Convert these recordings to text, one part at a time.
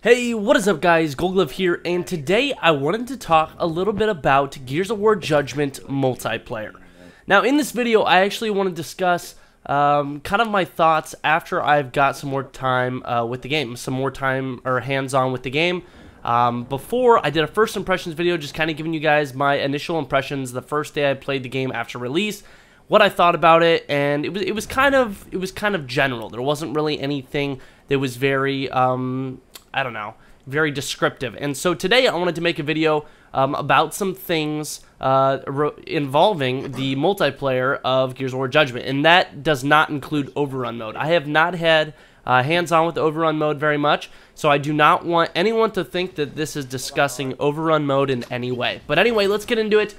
Hey, what is up guys, GoldGlove here, and today I wanted to talk a little bit about Gears of War Judgment multiplayer. Now in this video I actually want to discuss kind of my thoughts after I've got some more time with the game, some more time or hands-on with the game. Before I did a first impressions video, just kind of giving you guys my initial impressions the first day I played the game after release, what I thought about it, and it was kind of general. There wasn't really anything that was very I don't know, very descriptive. And so today I wanted to make a video about some things involving the multiplayer of Gears of War Judgment, and that does not include overrun mode. I have not had hands-on with overrun mode very much, so I do not want anyone to think that this is discussing overrun mode in any way. But anyway, let's get into it.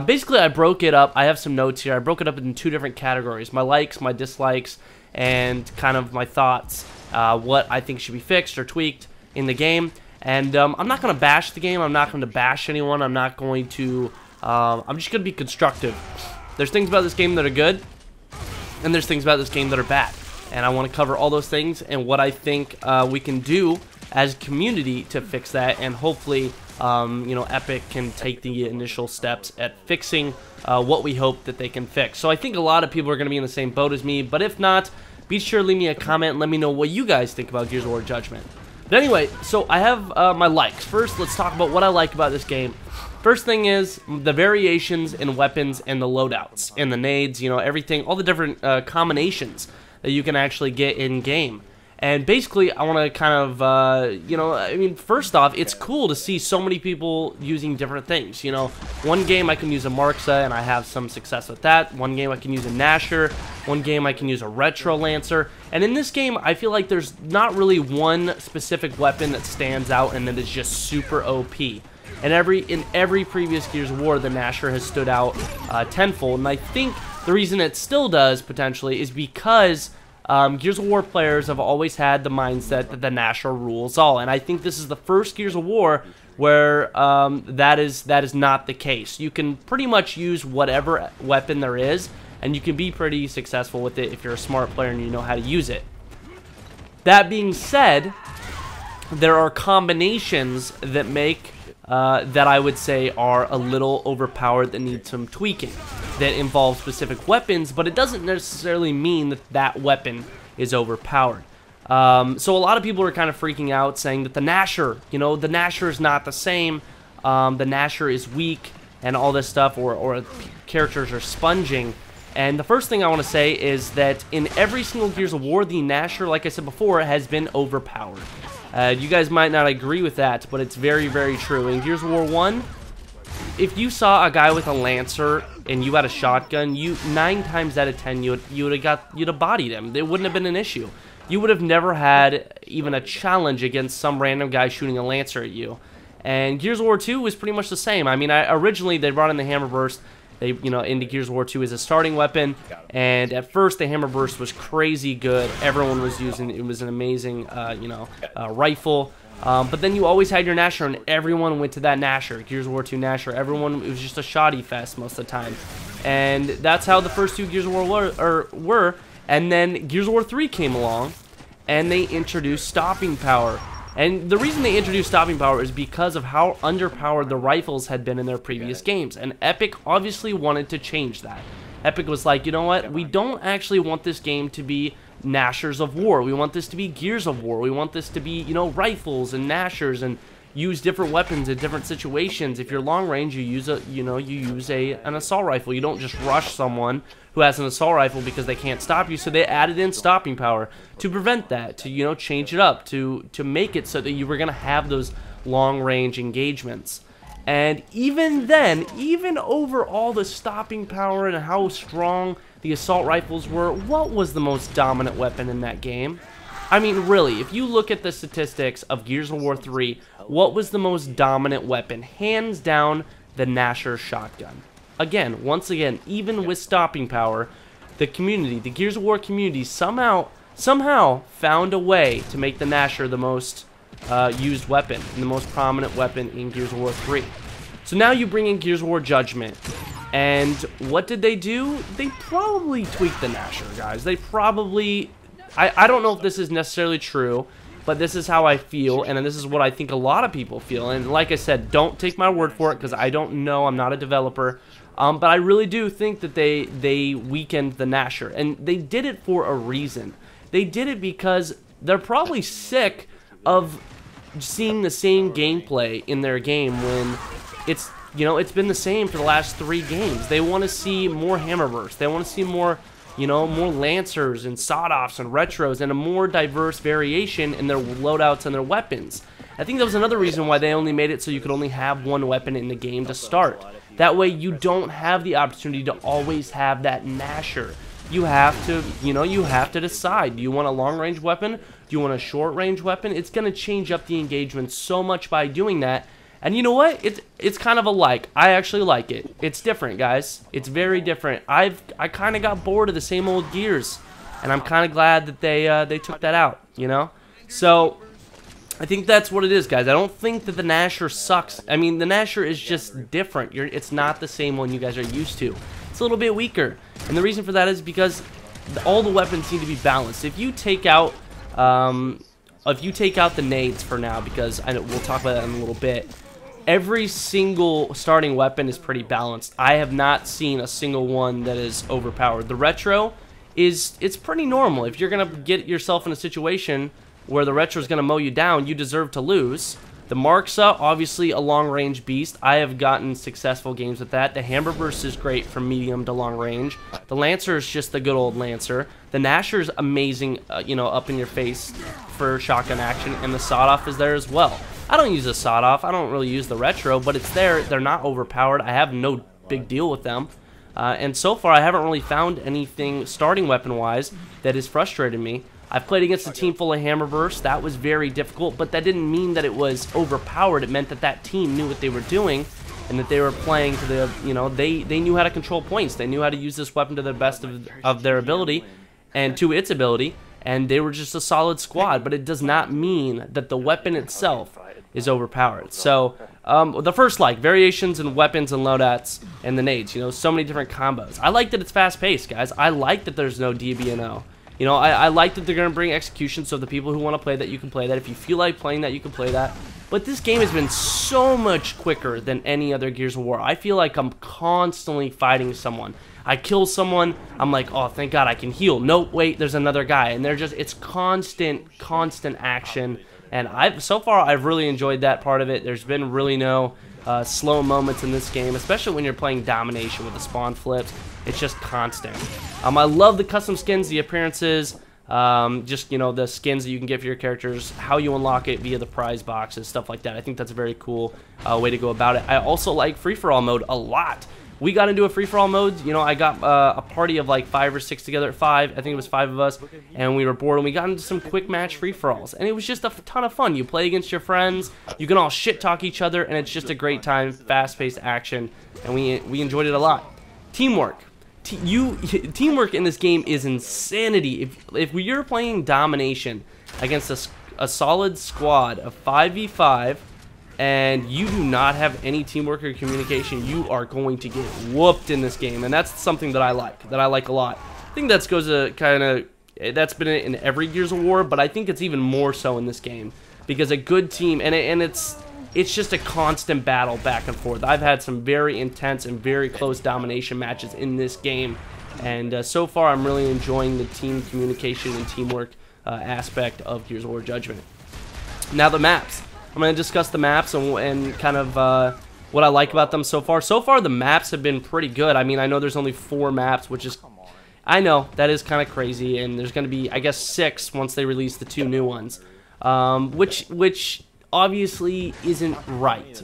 Basically, I broke it up. I have some notes here. I broke it up into two different categories: my likes, my dislikes, and kind of my thoughts, what I think should be fixed or tweaked in the game. And I'm not going to bash the game. I'm not going to bash anyone. I'm not going to I'm just going to be constructive. There's things about this game that are good, and there's things about this game that are bad, and I want to cover all those things and what I think we can do as a community to fix that, and hopefully you know, Epic can take the initial steps at fixing what we hope that they can fix. So I think a lot of people are going to be in the same boat as me, but if not, be sure to leave me a comment and let me know what you guys think about Gears of War Judgment. But anyway, so I have my likes. First, let's talk about what I like about this game. First thing is the variations in weapons and the loadouts and the nades, you know, everything, all the different combinations that you can actually get in game. And basically, I want to kind of, you know, I mean, first off, it's cool to see so many people using different things. You know, one game I can use a Markza, and I have some success with that. One game I can use a Gnasher. One game I can use a Retro Lancer. And in this game, I feel like there's not really one specific weapon that stands out and that is just super OP. And in every previous Gears of War, the Gnasher has stood out tenfold. And I think the reason it still does, potentially, is because Gears of War players have always had the mindset that the Gnasher rules all, and I think this is the first Gears of War where that is not the case. You can pretty much use whatever weapon there is, and you can be pretty successful with it if you're a smart player and you know how to use it. That being said, there are combinations that make that I would say are a little overpowered, that need some tweaking, that involve specific weapons, but it doesn't necessarily mean that that weapon is overpowered. So a lot of people are kind of freaking out, saying that the Gnasher, you know, the Gnasher is not the same, the Gnasher is weak, and all this stuff, or characters are sponging. And the first thing I want to say is that in every single Gears of War, the Gnasher, like I said before, has been overpowered. You guys might not agree with that, but it's very, very true. In Gears of War 1, if you saw a guy with a Lancer and you had a shotgun, 9 times out of 10 you'd have bodied him. It wouldn't have been an issue. You would have never had even a challenge against some random guy shooting a Lancer at you. And Gears of War 2 was pretty much the same. I mean, originally they brought in the Hammer Burst. They, you know, into Gears of War 2 as a starting weapon, and at first the Hammer Burst was crazy good. Everyone was using it. It was an amazing, you know, rifle. But then you always had your Gnasher, and everyone went to that Gnasher. Gears of War 2 Gnasher. Everyone, it was just a shoddy fest most of the time. And that's how the first two Gears of War were. And then Gears of War 3 came along, and they introduced stopping power. And the reason they introduced stopping power is because of how underpowered the rifles had been in their previous games. And Epic obviously wanted to change that. Epic was like, you know what? We don't actually want this game to be Gnashers of War. We want this to be Gears of War. We want this to be, you know, rifles and Gnashers, and use different weapons in different situations. If you're long range, you use an assault rifle. You don't just rush someone who has an assault rifle because they can't stop you. So they added in stopping power to prevent that, to, you know, change it up, to make it so that you were going to have those long range engagements. And even then, even over all the stopping power and how strong the assault rifles were, what was the most dominant weapon in that game? I mean, really, if you look at the statistics of Gears of War 3, what was the most dominant weapon? Hands down, the Gnasher shotgun. Again, once again, even with stopping power, the community, the Gears of War community, somehow found a way to make the Gnasher the most used weapon, and the most prominent weapon in Gears of War 3. So now you bring in Gears of War Judgment, and what did they do? They probably tweaked the Gnasher, guys. They probably... I don't know if this is necessarily true, but this is how I feel, and this is what I think a lot of people feel. And like I said, don't take my word for it, because I don't know. I'm not a developer. But I really do think that they weakened the Nasher, and they did it for a reason. They did it because they're probably sick of seeing the same gameplay in their game when it's, you know, it's been the same for the last 3 games. They want to see more Hammerburst. They want to see more, you know, more Lancers and Sawed-Offs and Retros and a more diverse variation in their loadouts and their weapons. I think that was another reason why they only made it so you could only have one weapon in the game to start. That way you don't have the opportunity to always have that Nasher. You have to, you know, you have to decide. Do you want a long-range weapon? Do you want a short-range weapon? It's going to change up the engagement so much by doing that. And you know what? It's kind of a like. I actually like it. It's different, guys. It's very different. I kind of got bored of the same old Gears, and I'm kind of glad that they took that out, you know? So I think that's what it is, guys. I don't think that the Nasher sucks. I mean, the Nasher is just different. It's not the same one you guys are used to. It's a little bit weaker. And the reason for that is because all the weapons need to be balanced. If you take out the nades for now, because we'll talk about that in a little bit, every single starting weapon is pretty balanced. I have not seen a single one that is overpowered. The Retro it's pretty normal. If you're going to get yourself in a situation where the Retro is going to mow you down, you deserve to lose. The Marksa, obviously a long-range beast. I have gotten successful games with that. The Hammerburst is great from medium to long range. The Lancer is just the good old Lancer. The Nasher is amazing, you know, up in your face for shotgun action, and the Sawed-Off is there as well. I don't use a Sawed-Off. I don't really use the Retro, but it's there. They're not overpowered. I have no big deal with them. And so far, I haven't really found anything starting weapon-wise that has frustrated me. I've played against a team full of Hammerburst. That was very difficult, but that didn't mean that it was overpowered. It meant that that team knew what they were doing and that they were playing to the, you know, they knew how to control points. They knew how to use this weapon to the best of their ability and to its ability, and they were just a solid squad, but it does not mean that the weapon itself is overpowered. So, the first, like, variations in weapons and loadouts and the nades, you know, so many different combos. I like that it's fast-paced, guys. I like that there's no DBNO. You know, I like that they're going to bring execution, so the people who want to play that, you can play that. If you feel like playing that, you can play that. But this game has been so much quicker than any other Gears of War. I feel like I'm constantly fighting someone. I kill someone, I'm like, oh, thank God I can heal. Nope, wait, there's another guy. And they're just, it's constant action. And so far, I've really enjoyed that part of it. There's been really no slow moments in this game, especially when you're playing domination with the spawn flips. It's just constant. I love the custom skins, the appearances, just, you know, the skins that you can get for your characters, how you unlock it via the prize boxes, stuff like that. I think that's a very cool way to go about it. I also like free-for-all mode a lot. We got into a free-for-all mode. You know, I got a party of like 5 or 6 together at 5. I think it was 5 of us, and we were bored, and we got into some quick match free-for-alls, and it was just a ton of fun. You play against your friends, you can all shit-talk each other, and it's just a great time, fast-paced action, and we enjoyed it a lot. Teamwork. Teamwork in this game is insanity. If you're playing domination against a solid squad of 5v5, and you do not have any teamwork or communication, you are going to get whooped in this game, and that's something that I like a lot. I think that's that's been in every Gears of War, but I think it's even more so in this game, because a good team, and it's just a constant battle back and forth. I've had some very intense and very close domination matches in this game, and so far I'm really enjoying the team communication and teamwork aspect of Gears of War Judgment. Now the maps. I'm going to discuss the maps and kind of what I like about them so far. So far the maps have been pretty good. I mean, I know there's only 4 maps, which is, I know, that is kind of crazy, and there's going to be, I guess, 6 once they release the 2 new ones, which obviously isn't right,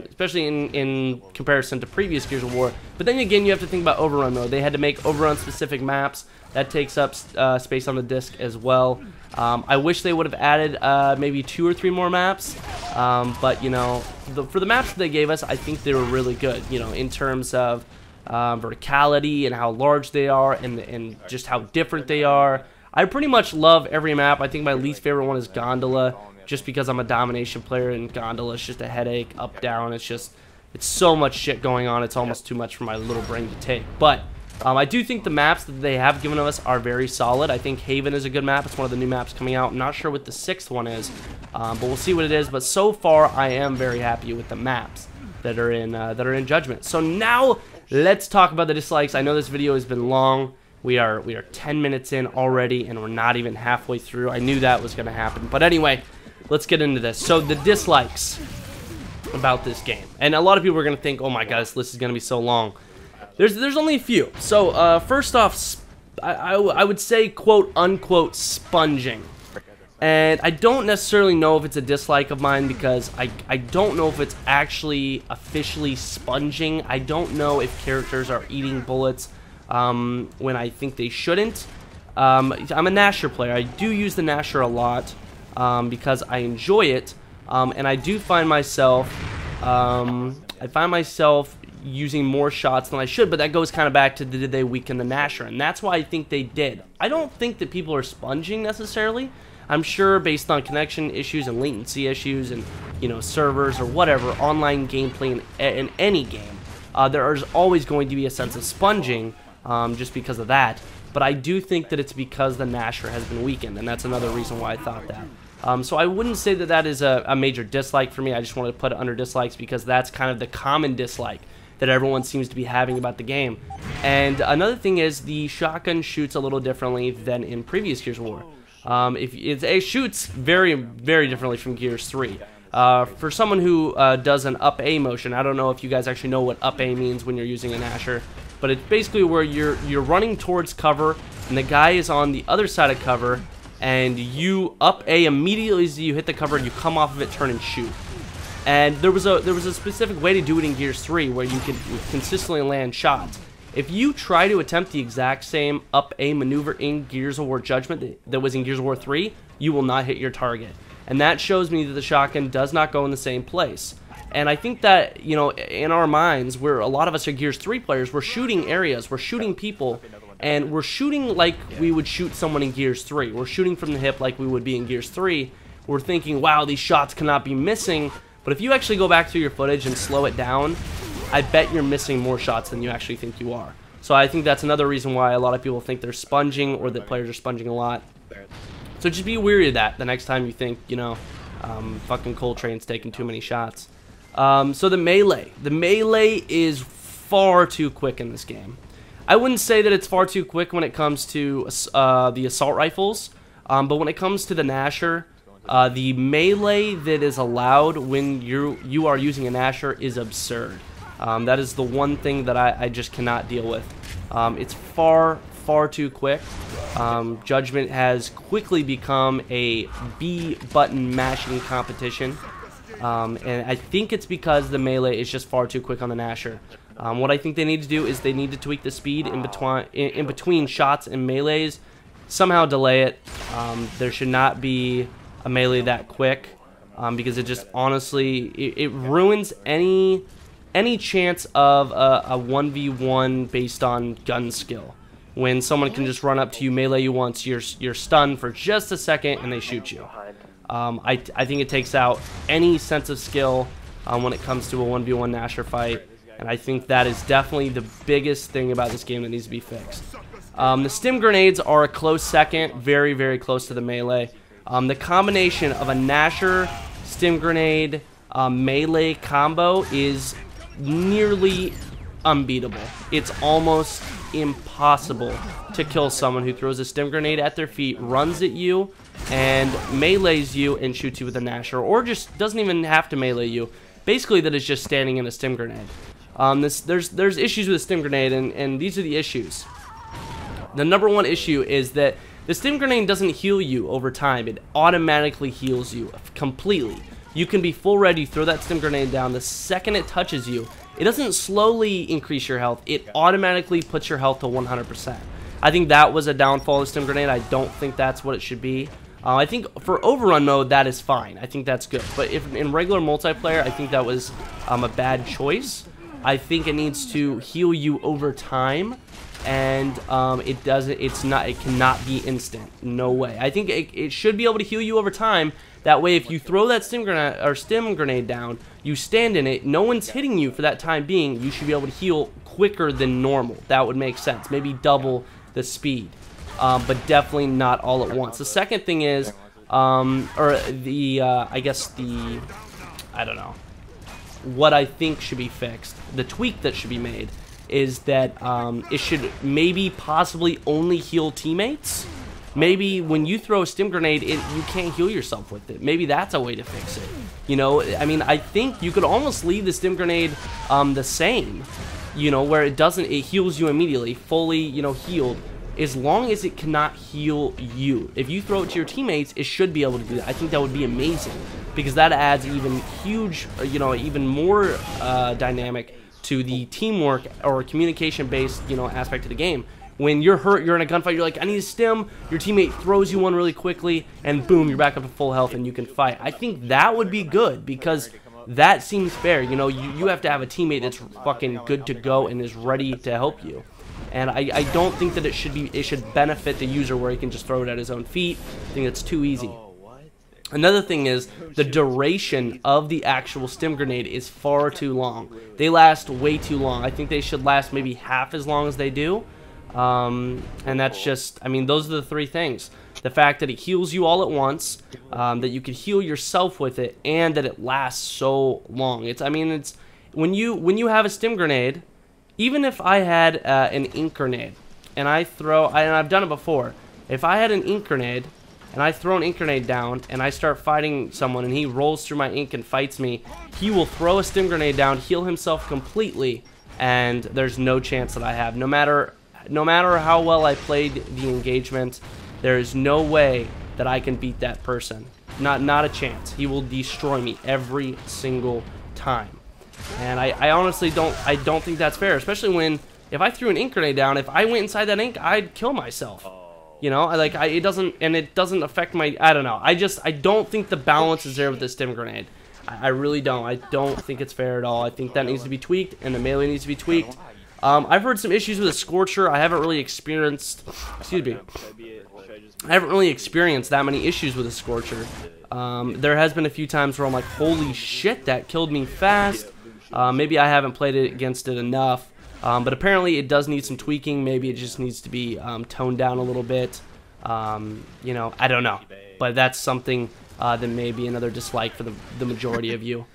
especially in comparison to previous Gears of War. But then again, you have to think about Overrun mode. They had to make Overrun specific maps. That takes up space on the disc as well. I wish they would have added maybe 2 or 3 more maps, but you know, for the maps that they gave us, I think they were really good, you know, in terms of verticality and how large they are, and just how different they are. I pretty much love every map. I think my least favorite one is Gondola, just because I'm a domination player, and Gondola is just a headache, up, down. It's so much shit going on, it's almost too much for my little brain to take. But I do think the maps that they have given us are very solid. I think Haven is a good map. It's one of the new maps coming out. I'm not sure what the 6th one is, but we'll see what it is. But so far, I am very happy with the maps that are in Judgment. So now let's talk about the dislikes. I know this video has been long. We are 10 minutes in already, and we're not even halfway through. I knew that was going to happen. But anyway, let's get into this. So the dislikes about this game, and a lot of people are going to think, oh my god, this list is going to be so long. There's only a few. So first off, I would say quote unquote sponging, and I don't necessarily know if it's a dislike of mine because I don't know if it's actually officially sponging. I don't know if characters are eating bullets when I think they shouldn't. I'm a Nasher player. I do use the Nasher a lot because I enjoy it, and I do find myself using more shots than I should, but that goes kind of back to did they weaken the Nasher, and that's why I think they did. I don't think that people are sponging necessarily. I'm sure based on connection issues and latency issues and, you know, servers or whatever, online gameplay in any game, there is always going to be a sense of sponging just because of that. But I do think that it's because the Nasher has been weakened, and that's another reason why I thought that. So I wouldn't say that that is a major dislike for me. I just wanted to put it under dislikes because that's kind of the common dislike that everyone seems to be having about the game. And another thing is the shotgun shoots a little differently than in previous Gears of War. It shoots very, very differently from Gears 3. For someone who does an up A motion, I don't know if you guys actually know what up A means when you're using a Nasher, but it's basically where you're running towards cover and the guy is on the other side of cover, and you up A immediately as you hit the cover and you come off of it, turn and shoot. And there was a specific way to do it in Gears 3 where you could consistently land shots. If you try to attempt the exact same up A maneuver in Gears of War Judgment that was in Gears of War 3, you will not hit your target. And that shows me that the shotgun does not go in the same place. And I think that, you know, in our minds, where a lot of us are Gears 3 players, we're shooting areas, we're shooting people, and we're shooting like we would shoot someone in Gears 3. We're shooting from the hip like we would be in Gears 3. We're thinking, wow, these shots cannot be missing. But if you actually go back through your footage and slow it down, I bet you're missing more shots than you actually think you are. So I think that's another reason why a lot of people think they're sponging or that players are sponging a lot. So just be wary of that the next time you think, you know, fucking Coltrane's taking too many shots. So the melee. The melee is far too quick in this game. I wouldn't say that it's far too quick when it comes to the assault rifles, but when it comes to the Nasher, the melee that is allowed when you are using a Nasher is absurd. That is the one thing that I just cannot deal with. It's far too quick. Judgment has quickly become a B button mashing competition, and I think it's because the melee is just far too quick on the Nasher. What I think they need to do is they need to tweak the speed in between shots and melees, somehow delay it. There should not be a melee that quick, because it just honestly it ruins any chance of a 1v1 based on gun skill. When someone can just run up to you, melee you once, you're stunned for just a second, and they shoot you. I think it takes out any sense of skill when it comes to a 1v1 Nasher fight, and I think that is definitely the biggest thing about this game that needs to be fixed. The stim grenades are a close second, very, very close to the melee. The combination of a Nasher, stim grenade, melee combo is nearly unbeatable. It's almost impossible to kill someone who throws a stim grenade at their feet, runs at you, and melees you and shoots you with a Nasher, or just doesn't even have to melee you. Basically, that is just standing in a stim grenade. There's issues with a stim grenade, and these are the issues. The number one issue is that the stim grenade doesn't heal you over time. It automatically heals you completely. You can be full ready, throw that stim grenade down. The second it touches you, it doesn't slowly increase your health. It automatically puts your health to 100%. I think that was a downfall of stim grenade. I don't think that's what it should be. I think for overrun mode, that is fine. I think that's good. But if in regular multiplayer, I think that was a bad choice. I think it needs to heal you over time. and it cannot be instant. No way. I think it should be able to heal you over time. That way, if you throw that stim grenade down, you stand in it, no one's hitting you for that time being, you should be able to heal quicker than normal. That would make sense. Maybe double the speed, but definitely not all at once. The second thing is, I don't know, what I think should be fixed, the tweak that should be made, is that it should maybe possibly only heal teammates. Maybe when you throw a stim grenade, you can't heal yourself with it. Maybe that's a way to fix it. You know, I mean, I think you could almost leave the stim grenade the same, you know, where it heals you immediately, fully, you know, healed, as long as it cannot heal you. If you throw it to your teammates, it should be able to do that. I think that would be amazing, because that adds even huge, you know, even more dynamic to the teamwork or communication-based, you know, aspect of the game. When you're hurt, you're in a gunfight, you're like, I need a stim, your teammate throws you one really quickly, and boom, you're back up to full health and you can fight. I think that would be good, because that seems fair. You know, you have to have a teammate that's fucking good to go and is ready to help you. And I don't think that it should benefit the user where he can just throw it at his own feet. I think it's too easy. Another thing is, the duration of the actual stim grenade is far too long. They last way too long. I think they should last maybe half as long as they do. And that's just, I mean, those are the three things. The fact that it heals you all at once, that you can heal yourself with it, and that it lasts so long. I mean, it's when you have a stim grenade, even if I had an ink grenade, and I've done it before. If I had an ink grenade, and I throw an ink grenade down, and I start fighting someone, and he rolls through my ink and fights me, he will throw a stim grenade down, heal himself completely, and there's no chance that I have. No matter how well I played the engagement, there is no way that I can beat that person. Not a chance. He will destroy me every single time. And I honestly don't think that's fair, especially when, if I threw an ink grenade down, if I went inside that ink, I'd kill myself. You know, it doesn't affect my, I don't know. I don't think the balance is there with the stim grenade. I really don't. I don't think it's fair at all. I think that needs to be tweaked, and the melee needs to be tweaked. I've heard some issues with a Scorcher. I haven't really experienced, I haven't really experienced that many issues with a Scorcher. There has been a few times where I'm like, holy shit, that killed me fast. Maybe I haven't played it against it enough. But apparently it does need some tweaking. Maybe it just needs to be toned down a little bit. You know, I don't know. But that's something that may be another dislike for the majority of you.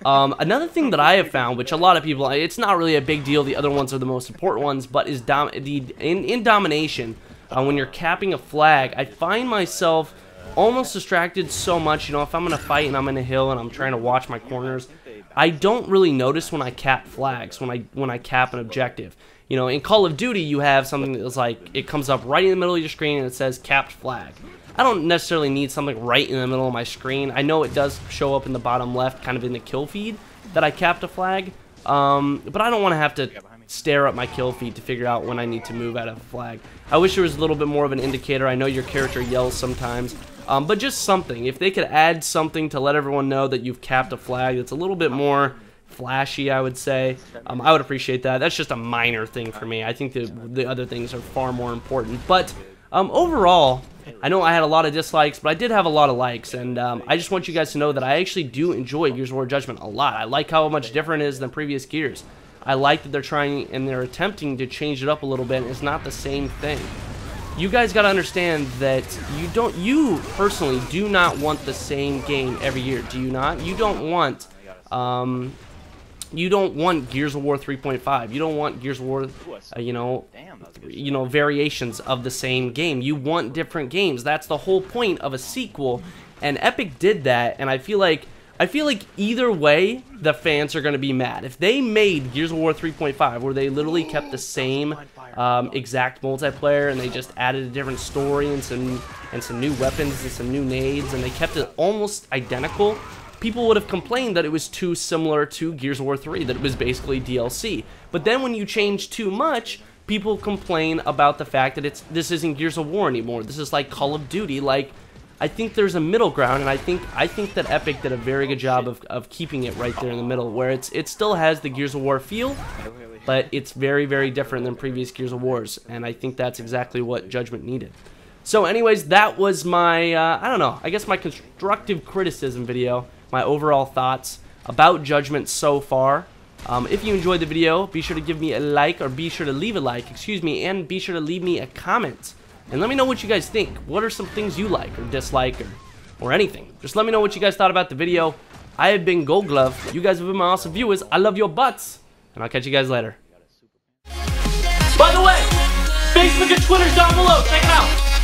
Another thing that I have found, which a lot of people, it's not really a big deal, the other ones are the most important ones, but is in domination, when you're capping a flag, I find myself almost distracted so much. You know, if I'm in a fight and I'm in a hill and I'm trying to watch my corners, I don't really notice when I cap flags, when I cap an objective. You know, in Call of Duty, you have something that's like, it comes up right in the middle of your screen and it says capped flag. I don't necessarily need something right in the middle of my screen. I know it does show up in the bottom left, kind of in the kill feed, that I capped a flag. But I don't want to have to stare at my kill feed to figure out when I need to move out of a flag. I wish there was a little bit more of an indicator. I know your character yells sometimes, but just something. If they could add something to let everyone know that you've capped a flag that's a little bit more flashy, I would say, I would appreciate that. That's just a minor thing for me. I think the other things are far more important. But overall, I know I had a lot of dislikes, but I did have a lot of likes, and I just want you guys to know that I actually do enjoy Gears of War Judgment a lot. I like how much different it is than previous Gears. I like that they're trying and they're attempting to change it up a little bit. It's not the same thing. You guys got to understand that you personally do not want the same game every year, do you not? You don't want Gears of War 3.5. You don't want Gears of War, you know, variations of the same game. You want different games. That's the whole point of a sequel, and Epic did that. And I feel like either way, the fans are going to be mad. If they made Gears of War 3.5, where they literally kept the same exact multiplayer, and they just added a different story and some new weapons and some new nades, and they kept it almost identical, people would have complained that it was too similar to Gears of War 3, that it was basically DLC. But then when you change too much, people complain about the fact that this isn't Gears of War anymore. This is like Call of Duty, like I think there's a middle ground, and I think that Epic did a very good job of keeping it right there in the middle, where it still has the Gears of War feel, but it's very, very different than previous Gears of Wars, and I think that's exactly what Judgment needed. So anyways, that was my, I don't know, I guess my constructive criticism video, my overall thoughts about Judgment so far. If you enjoyed the video, be sure to give me a like, or be sure to leave a like, excuse me, and be sure to leave me a comment. And let me know what you guys think. What are some things you like or dislike or anything? Just let me know what you guys thought about the video. I have been GoldGlove. You guys have been my awesome viewers. I love your butts. And I'll catch you guys later. By the way, Facebook and Twitter's down below. Check it out.